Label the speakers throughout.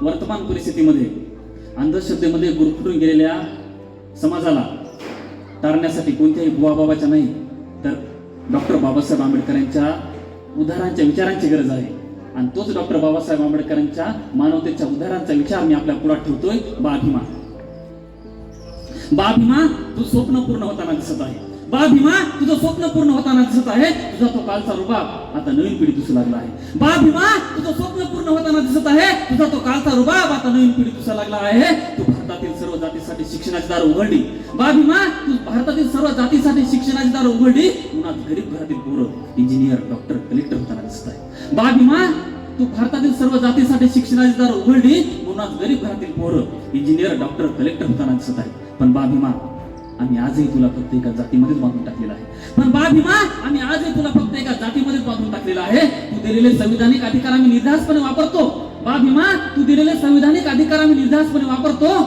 Speaker 1: वर्तमान परिस्थितीमध्ये अंधश्रद्धेमध्ये गुरफटून गेलेल्या समाजाला टाळण्यासाठी कोणत्याही बुवाबाबाच्या नाही तर डॉक्टर बाबासाहेब आंबेडकरांच्या उदाहरणांच्या विचारांची गरज आहे. आणि तोच डॉक्टर बाबासाहेब आंबेडकरांच्या मानवतेच्या उदाहरणांचा विचार मी आपल्या पुढे ठेवतोय. बा भीमा, बा भीमा, तू स्वप्न पूर्ण होताना दिसत आहे. बा भीमा, तुझं स्वप्न पूर्ण होताना दिसत आहे. तुझा तो कालचा रुबाब आता नवीन पिढी दिसू लागला आहे. बा भीमा, तुझं स्वप्न पूर्ण होताना दिसत आहे. तुझा तो कालचा रुबाब आता नवीन पिढी दिसू लागला आहे. तू भारतातील सर्व जातीसाठी शिक्षणाची दार उघडली. बा भीमा, तू भारतातील सर्व जातीसाठी शिक्षणाची दार उघडली. उन्हात गरीब घरातील पोरं इंजिनियर, डॉक्टर, कलेक्टर होताना दिसत आहे. बा भीमा, तू भारतातील सर्व जातीसाठी शिक्षणाची दार उघडली. उन्हात गरीब घरातील पोरं इंजिनियर, डॉक्टर, कलेक्टर होताना दिसत आहे. पण बा भीमा, आम्ही आजही तुला फक्त एका जातीमध्येच बांधून टाकलेला आहे. पण बा भीमा, आम्ही आजही तुला फक्त एका जातीमध्येच बांधून टाकलेला आहे. तू दिलेले संविधानिक अधिकार आम्ही निर्धास्तपणे वापरतो. बा भीमा, तू दिलेले संविधानिक अधिकार आम्ही निर्धास्तपणे वापरतो.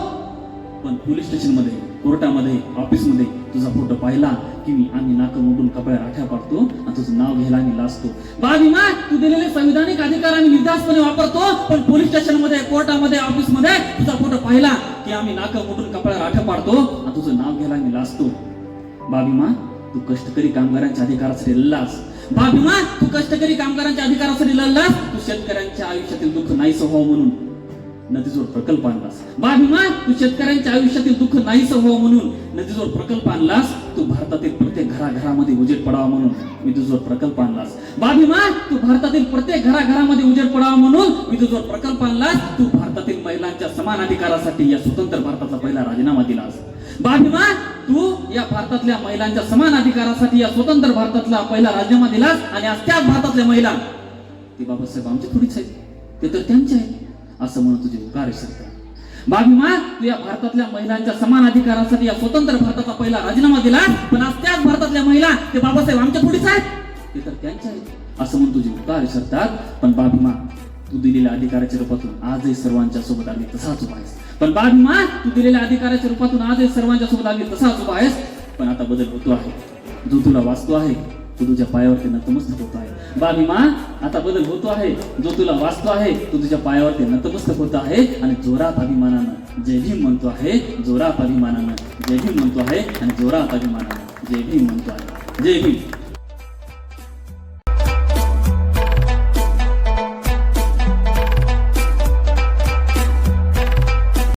Speaker 1: पण पोलीस स्टेशनमध्ये, कोर्टामध्ये, ऑफिसमध्ये तुझा फोटो पाहिला की आम्ही नाक मोडून कपड्या राख्या पाडतो आणि तुझं नाव घ्यायला आम्ही लाजतो. बा भीमा, तू दिलेले संविधानिक अधिकार आम्ही निर्धास्तपणे वापरतो. पण पोलीस स्टेशनमध्ये, कोर्टामध्ये, ऑफिसमध्ये तुझा फोटो पाहिला की आम्ही नाक मोडून कपड्या राख्या पाडतो आणि तुझं नाव घ्यायला आम्ही लाजतो. बा भीमा, तू कष्टकरी कामगारांच्या अधिकारासाठी लढलास. बा भीमा, तू कष्टकरी कामगारांच्या अधिकारासाठी लढलास. तू शेतकऱ्यांच्या आयुष्यातील दुःख नाहीसं व्हावं म्हणून नदीजोड प्रकल्प आणलास. बा भीमा, तू शेतकऱ्यांच्या आयुष्यातील दुःख नाहीसं व्हावं म्हणून नदीजोड प्रकल्प आणलास. तू भारतातील प्रत्येक घराघरामध्ये उजेड पडावा म्हणून विद्युतजोड प्रकल्प आणलास. बा भीमा, तू भारतातील प्रत्येक घराघरामध्ये उजेड पडावा म्हणून विद्युतजोड प्रकल्प आणलास. तू भारतातील महिलांच्या समान अधिकारासाठी या स्वतंत्र भारताचा पहिला राजीनामा दिलास. बा भीमा, तू या भारतातल्या महिलांच्या समान अधिकारासाठी या स्वतंत्र भारतातला पहिला राजीनामा दिलास. आणि आज त्या भारतातल्या महिला ते बाबासाहेब आमच्या थोडीच आहेत, ते तर त्यांचे आहेत असं म्हणून तुझे उकार विसरतात. बा भीमा, तू या भारतातल्या महिलांच्या समान अधिकारासाठी या स्वतंत्र भारताचा पहिला राजीनामा दिला. पण आज त्याच भारतातल्या महिला ते बाबासाहेब आमच्या पुढेच आहेत, ते तर त्यांचे आहेत असं म्हणून तुझे उकार विसरतात. पण बा भीमा, तू दिलेल्या अधिकाराच्या रूपातून आजही सर्वांच्या सोबत आम्ही तसाच उभा आहेस. पण बा भीमा, तू दिलेल्या अधिकाराच्या रूपातून आजही सर्वांच्या सोबत आम्ही तसाच उभा आहेस. पण आता बदल होतो आहे. जो तुला वाचतो आहे तो तुझ्या पायावरती नतमस्तक होत आहे. बा भीमा, आता बदल होतो आहे. जो तुला वाचतो आहे तो तुझ्या पायावरती नतमस्तक होत आहे. आणि जोरात अभिमानानं जय भीम म्हणतो आहे. जोरात अभिमानानं जय भीम म्हणतो आहे. आणि जोरात अभिमानानं जय भीम म्हणतो आहे. जय भीम.